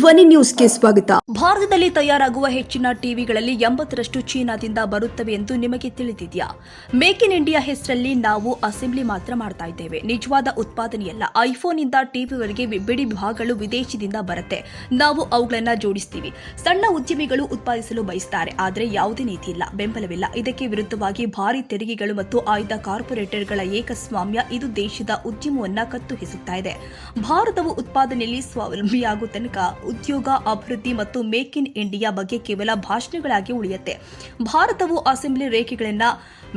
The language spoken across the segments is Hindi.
ಧ್ವನಿ ನ್ಯೂಸ್ಗೆ ಸ್ವಾಗತ. ಭಾರತದಲ್ಲಿ ತಯಾರಾಗುವ ಹೆಚ್ಚಿನ ಟಿವಿಗಳಲ್ಲಿ 80ರಷ್ಟು ಚೀನಾದಿಂದ ಬರುತ್ತವೆ ಎಂದು ನಿಮಗೆ ತಿಳಿದಿದೆಯಾ? ಮೇಕ್ ಇನ್ ಇಂಡಿಯಾ ಹೆಸರಲ್ಲಿ ನಾವು ಅಸೆಂಬ್ಲಿ ಮಾತ್ರ ಮಾಡ್ತಾ ಇದ್ದೇವೆ, ನಿಜವಾದ ಉತ್ಪಾದನೆಯಲ್ಲ. ಐಫೋನ್ ಇಂದ ಟಿವಿವರೆಗೆ ಬಿಡಿ ಭಾಗಗಳು ವಿದೇಶದಿಂದ ಬರುತ್ತೆ, ನಾವು ಅವುಗಳನ್ನ ಜೋಡಿಸ್ತೀವಿ. ಸಣ್ಣ ಉದ್ಯಮಿಗಳು ಉತ್ಪಾದಿಸಲು ಬಯಸುತ್ತಾರೆ, ಆದರೆ ಯಾವುದೇ ನೀತಿ ಇಲ್ಲ, ಬೆಂಬಲವಿಲ್ಲ. ಇದಕ್ಕೆ ವಿರುದ್ಧವಾಗಿ ಭಾರಿ ತೆರಿಗೆಗಳು ಮತ್ತು ಆಯ್ದ ಕಾರ್ಪೊರೇಟರ್ಗಳ ಏಕಸ್ವಾಮ್ಯ ಇದು ದೇಶದ ಉದ್ಯಮವನ್ನ ಕತ್ತು ಹಿಸುತ್ತಾ ಇದೆ. ಭಾರತವು ಉತ್ಪಾದನೆಯಲ್ಲಿ ಸ್ವಾವಲಂಬಿಯಾಗುವ ತನಕ ಉದ್ಯೋಗ, ಅಭಿವೃದ್ಧಿ ಮತ್ತು ಮೇಕ್ ಇನ್ ಇಂಡಿಯಾ ಬಗ್ಗೆ ಕೇವಲ ಭಾಷಣಗಳಾಗಿ ಉಳಿಯುತ್ತೆ. ಭಾರತವು ಅಸೆಂಬ್ಲಿ ರೇಖೆಗಳನ್ನು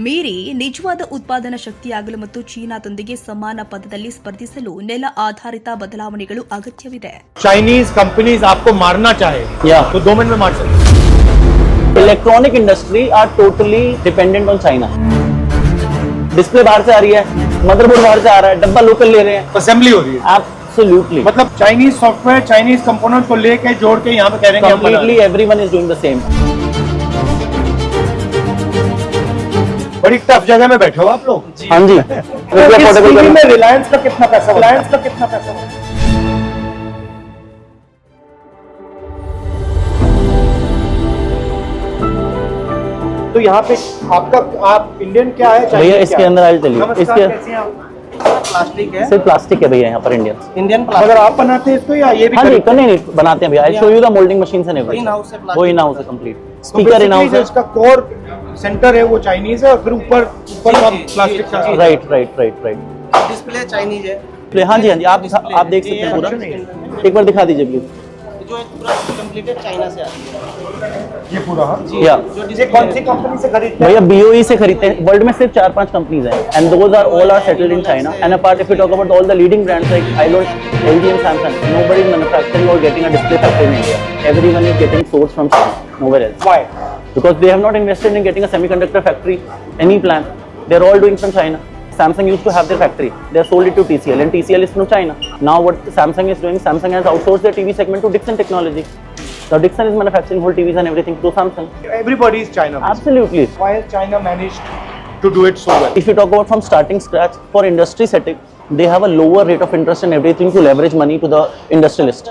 ಮೀರಿ ನಿಜವಾದ ಉತ್ಪಾದನಾ ಶಕ್ತಿಯಾಗಲು ಮತ್ತು ಚೀನಾದೊಂದಿಗೆ ಸಮಾನ ಪದದಲ್ಲಿ ಸ್ಪರ್ಧಿಸಲು ನೆಲ ಆಧಾರಿತ ಬದಲಾವಣೆಗಳು ಅಗತ್ಯವಿದೆ. चाइनीज कंपनीज आपको मारना चाहे तो 2 मिनट में मार सकते. Electronic industry are totally dependent on China. Display बाहर से आ रही है, मदरबोर्ड बाहर से आ रहा है, डब्बा लोकल ले रहे हैं, असेंबली हो रही है. Absolutely. मतलब चाइनीज सॉफ्टवेयर, चाइनीज कंपोनेंट को लेके जोड़ के यहाँ पे कह रहे हैं completely everyone is doing the same. बड़ी टफ जगह में बैठे हो आप लोग. हाँ जी. इस टीवी में रिलायंस का कितना पैसा, रिलायंस का कितना पैसा? तो यहाँ पे आपका आप इंडियन क्या है? भैया इसके अंदर आज चलिए, इसके प्लास्टिक है, सिर्फ प्लास्टिक है भैया यहाँ पर इंडियन अगर प्लास्टिक. आप बनाते हैं इसको या ये भी हाँ जी, खरीदते हैं? नहीं बनाते हैं भैया. I show you the moulding machines and everything. In-house है plastic. वो इन हाउस है कंप्लीट. तो स्पीकर इन basically हाउस जो है. इसका कोर सेंटर है वो चाइनीज है और फिर ऊपर का जी, प्लास्टिक का. जी. राइट. डिस्प्ले चाइनीज है. हाँ जी, आप देख सकते हैं पूरा. एक बार दिखा दीजिए प्लीज. जो एक पूरा कंप्लीटेड चाइना से आती है. ये पूरा. हाँ. या जो ये डिस्प्ले कौन सी कंपनी से खरीदते हैं? भैया BOE से खरीदते हैं. वर्ल्ड में सिर्फ 4-5 कंपनीज हैं and those are all are settled in China. And apart if you talk about all the leading brands like Hailon, LG and Samsung, nobody is manufacturing or getting a display factory in India. Everyone is getting sourced from China, nowhere else. Why? Because they have not invested in getting a semiconductor factory, any plan. They are all doing from China. Samsung used to have their factory. They have sold it to TCL and TCL is from China. Now what Samsung is doing, Samsung has outsourced their TV segment to Dixon Technology. Now Dixon is manufacturing whole TVs and everything to Samsung. Everybody is China. Absolutely. Why has China managed to do it so well? If you talk about from starting scratch, for industry setting, they have a lower rate of interest and everything to leverage money to the industrialist.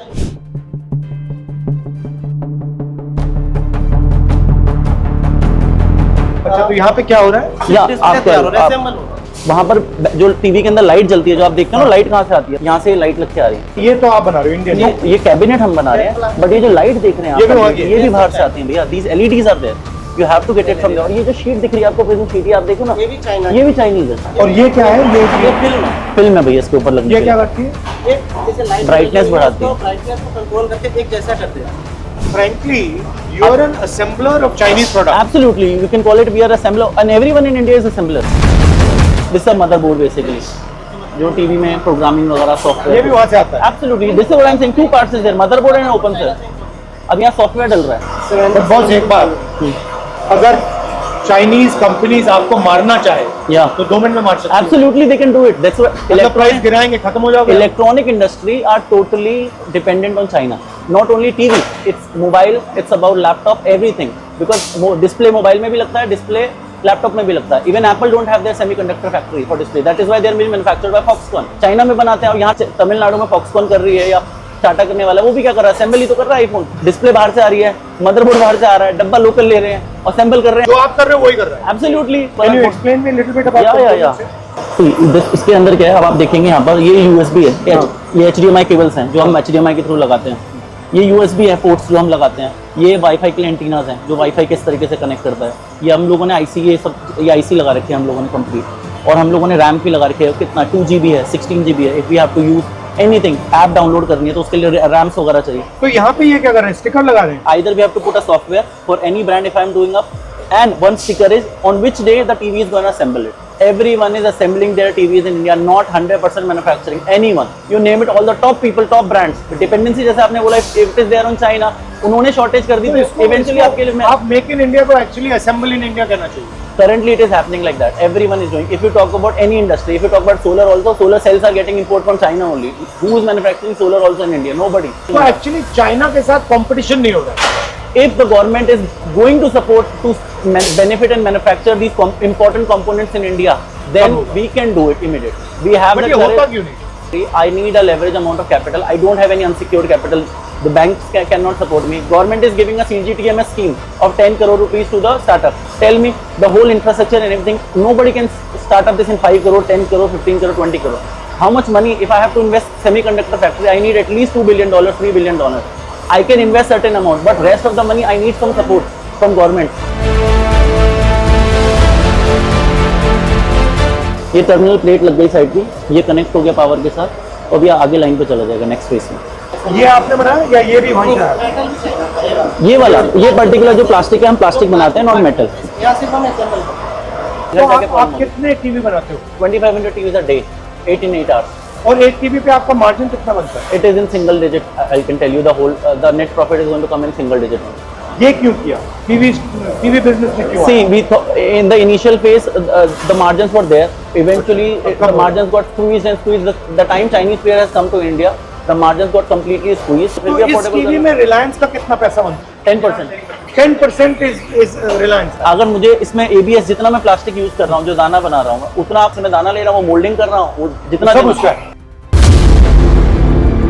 अच्छा, तो यहाँ पे क्या हो रहा है? या डिस्प्ले तैयार हो रहा है, assemble हो रहा है. वहाँ पर जो टीवी के अंदर लाइट जलती है, जो आप देखते हो ना, लाइट कहाँ से आती है? यहाँ से लाइट लग के आ रही है. ये तो आप बना रहे हो इंडियन. ये कैबिनेट हम बना रहे हैं, बट ये जो लाइट देख रहे हैं ये भी आप, वहाँ की है. ये भी बाहर से आती है भैया. These LEDs are there. You have to get it from there. और ये जो शीट दिख रही है आपको, प्रिज्म शीट, ये आप देखो ना, ये भी चाइना ये भी चाइनीज है. और ये क्या है? ये ये फिल्म है. फिल्म है भैया इसके ऊपर लगने ये के क्या लिए. करती है? ये जैसे लाइट Brightness बढ़ाती है. ब्राइटनेस को कंट्रोल करके एक जैसा कर देगा. Frankly, you are an assembler of Chinese products. Absolutely, you can call it we are assembler, and everyone in India is assembler. This is a motherboard basically. जो टीवी में प्रोग्रामिंग वगैरह ये भी सॉफ्टवेयर. वहाँ से आता है. Absolutely, this is what I'm saying. Two parts is there, motherboard and open sir. अब यहाँ सॉफ्टवेयर डल रहा है. But बॉस एक बात, अगर चाइनीज कंपनीज आपको मारना चाहे या तो 2 मिनट में मार सकते हैं. Absolutely they can do it. That's what मतलब प्राइस गिराएंगे, खत्म हो जाओगे. electronic industry are totally dependent on China. Not only TV, it's mobile, it's about laptop, everything. Because display mobile में भी लगता है, display लैपटॉप में भी लगता है. Even Apple don't have their semiconductor factory for display. That is why they are being manufactured by Foxconn. China में बनाते हैं और यहाँ से तमिलनाडु में Foxconn कर रही है या टाटा करने वाला है. वो भी क्या कर रहा है? असेंबली तो कर रहा है आईफोन. डिस्प्ले बाहर से आ रही है, मदरबोर्ड बाहर से आ रहा है, डब्बा लोकल ले रहे हैं, असेंबल कर रहे हैं. जो आप कर रहे हो वही कर रहा है. Absolutely. Can you explain me a little bit about या इसके अंदर क्या है, अब आप देखेंगे यहाँ पर ये USB है. ये HDMI केबल्स हैं जो हम HDMI के थ्रू लगाते हैं. ये USB है पोर्ट्स जो हम लगाते हैं. ये वाईफाई के लिए एंटीनाज हैं जो वाईफाई किस तरीके से कनेक्ट करता है. ये हम लोगों ने IC ये IC लगा रखी है हम लोगों ने कंप्लीट. और हम लोगों ने रैम भी लगा रखी है. कितना 2 GB है, 16 GB है. If we have to use anything, app download करनी है तो उसके लिए रैम्स वगैरह चाहिए. तो यहाँ पे ये क्या कर रहे हैं? स्टिकर लगा रहे हैं. Either we have to put a software for any brand if I am doing up, and one sticker is on which day the TV is going to assemble it. Everyone is assembling their TVs in India, not 100% manufacturing. Anyone, you name it, all the top people, top brands. Dependency जैसे आपने बोला, if it is there on China, उन्होंने shortage कर दी तो eventually आपके लिए आप मेक इन इंडिया को एक्चुअली असेंबल इन इंडिया कहना चाहिए. currently it is happening like that. Everyone is doing. If you talk about any industry, if you talk about solar also, solar cells are getting import from China only. Who is manufacturing solar also in India? Nobody. तो एक्चुअली चाइना के साथ कंपटीशन नहीं हो रहा है. If the government is going to support to benefit and manufacture these important components in India, then we can do it immediately. We have But the ये होता courage. क्यों नहीं? I need a leverage amount of capital. I don't have any unsecured capital The banks cannot support me. Government is giving a CGTMS scheme of 10 crore rupees to the startup. Tell me, the whole infrastructure and everything, nobody can start up this in 5 crore, 10 crore, 15 crore, 20 crore. How much money, if I have to invest semiconductor factory, I need at least $2 billion, $3 billion. I can invest certain amount, but rest of the money I need some support from government. ये टर्मिनल प्लेट लग गई साइड की, ये कनेक्ट हो गया पावर के साथ और ये आगे लाइन पे चला जाएगा नेक्स्ट फेज में। ये आपने बनाया या ये भी वहीं का है? ये वाला, ये पर्टिकुलर जो प्लास्टिक है, हम प्लास्टिक बनाते हैं, नॉन मेटल। यहाँ सिर्फ हम असेंबल तो आप कितने टीवी बनाते हो? 2500 TVs a day, 8 in 8 hours. और एक टीवी पे आपका मार्जिन कितना बनता है? It is in single digit. I can tell you the whole, the net profit is going to come in single digit. ये क्यों किया? टीवी बिजनेस में क्यों? See, we in the initial phase, the margins were there. Eventually, the margins got squeezed and squeezed. The time Chinese player has come to India, the margins got completely squeezed. तो इस टीवी में रिलायंस का कितना पैसा बनता है? 10%. 10% इज रिलायंस। अगर मुझे इसमें ABS जितना मैं प्लास्टिक यूज कर रहा हूँ, जो दाना बना रहा हूँ, उतना आपसे मैं दाना ले रहा हूँ, मोल्डिंग कर रहा हूँ, वो जितना सब उसका है।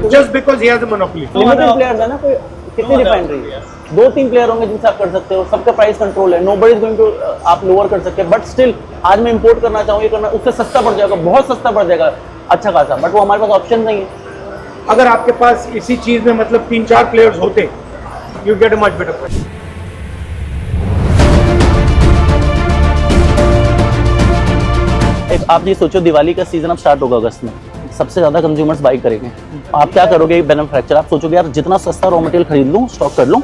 Just because he has a monopoly. Limited players है ना, कोई कितनी रिफाइनरी है, 2-3 प्लेयर होंगे जिनसे आप कर सकते हो, सबका प्राइस कंट्रोल है, नोबडी इज गोइंग टू आप लोअर कर सकते हैं, बट स्टिल आज मैं इंपोर्ट करना चाहूँ, ये करना, उससे सस्ता पड़ जाएगा, बहुत सस्ता पड़ जाएगा, अच्छा खासा, बट वो हमारे पास ऑप्शन नहीं है। अगर आपके पास इसी चीज में मतलब 3-4 प्लेयर्स होते, you get a much better price. आप ये सोचो, दिवाली का सीजन अब स्टार्ट होगा अगस्त में, सबसे ज्यादा कंज्यूमर्स बाई करेंगे, आप क्या करोगे मैन्युफैक्चर, आप सोचोगे यार जितना सस्ता रॉ मटेरियल खरीद लूँ, स्टॉक कर लूँ,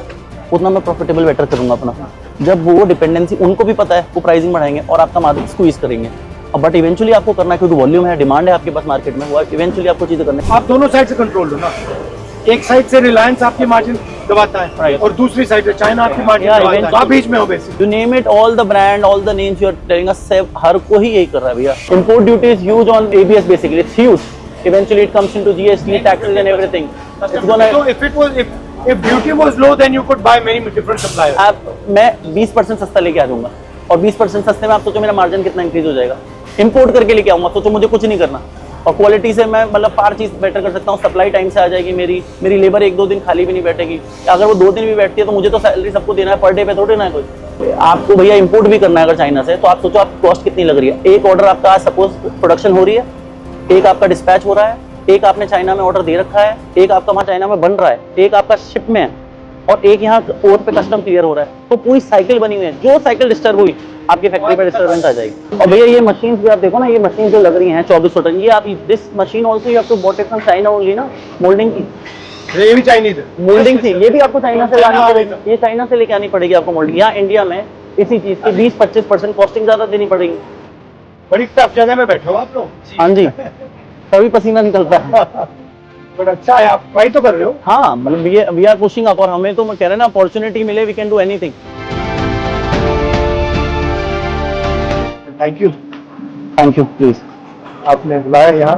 उतना मैं प्रॉफिटेबल बेटर करूंगा अपना। जब वो डिपेंडेंसी उनको भी पता है, वो प्राइसिंग बढ़ाएंगे और आपका मार्जिन स्क्वीज करेंगे, बट इवेंचुअली आपको करना है, क्योंकि वॉल्यूम है, डिमांड है आपके पास मार्केट में, वो इवेंचुअली आपको चीजें करनी है। आप दोनों साइड से कंट्रोल लो ना, एक साइड से रिलायंस आपकी मार्जिन दबाता है Right. और दूसरी साइड से चाइना आपकी मार्जिन Yeah, दबाता है, eventually. आप बीच में हो basically. You name it, all the brand, all the names you are telling us, हर कोई यही कर रहा है भैया। Import duty is huge on ABS basically, it's huge. Eventually it comes into GST, taxes and everything. It's gonna. So if duty was low, then you could buy many different suppliers. मैं 20% सस्ता लेके आ जाऊंगा और 20% सस्ते में आप सोचो मेरा मार्जिन कितना इंक्रीज हो जाएगा। इंपोर्ट करके लेके आऊंगा, सोचो मुझे कुछ नहीं करना और क्वालिटी से मैं मतलब पार चीज बेटर कर सकता हूँ, सप्लाई टाइम से आ जाएगी, मेरी लेबर 1-2 दिन खाली भी नहीं बैठेगी, अगर वो 2 दिन भी बैठती है तो मुझे तो सैलरी सबको देना है, पर डे पे थोड़ी ना है कोई। आपको भैया इंपोर्ट भी करना है अगर चाइना से, तो आप सोचो आपकी कॉस्ट कितनी लग रही है। एक ऑर्डर आपका आज सपोज प्रोडक्शन हो रही है, एक आपका डिस्पैच हो रहा है, एक आपने चाइना में ऑर्डर दे रखा है, एक आपका वहाँ चाइना में बन रहा है, एक आपका शिप में है और एक यहाँ पोर्ट पे कस्टम क्लियर हो रहा है, तो पूरी साइकिल बनी हुई है। जो साइकिल डिस्टर्ब हुई आपकी फैक्ट्री पर डिस्टर्बेंस आ जाएगी। और भैया ये मशीन भी आप देखो ना, ये मशीन जो लग रही है 2400 टन, ये आप this machine also you have to bought it from China only ना, मोल्डिंग की। ये भी चाइनीज है। मोल्डिंग थी, ये भी आपको चाइना से लानी पड़ेगी, ये चाइना से लेके आनी पड़ेगी आपको मोल्डिंग। यहाँ इंडिया में इसी चीज की 20-25% कॉस्टिंग ज्यादा देनी पड़ेगी। बड़ी टफ जगह में बैठे हो आप लोग। हाँ जी, तभी पसीना निकलता है। बट अच्छा है, आप ट्राई तो कर रहे हो। हाँ मतलब वी आर पुशिंग अप, और हमें तो मैं कह रहे हैं ना, अपॉर्चुनिटी मिले we can do anything. Thank you please. आपने बुलाया यहाँ।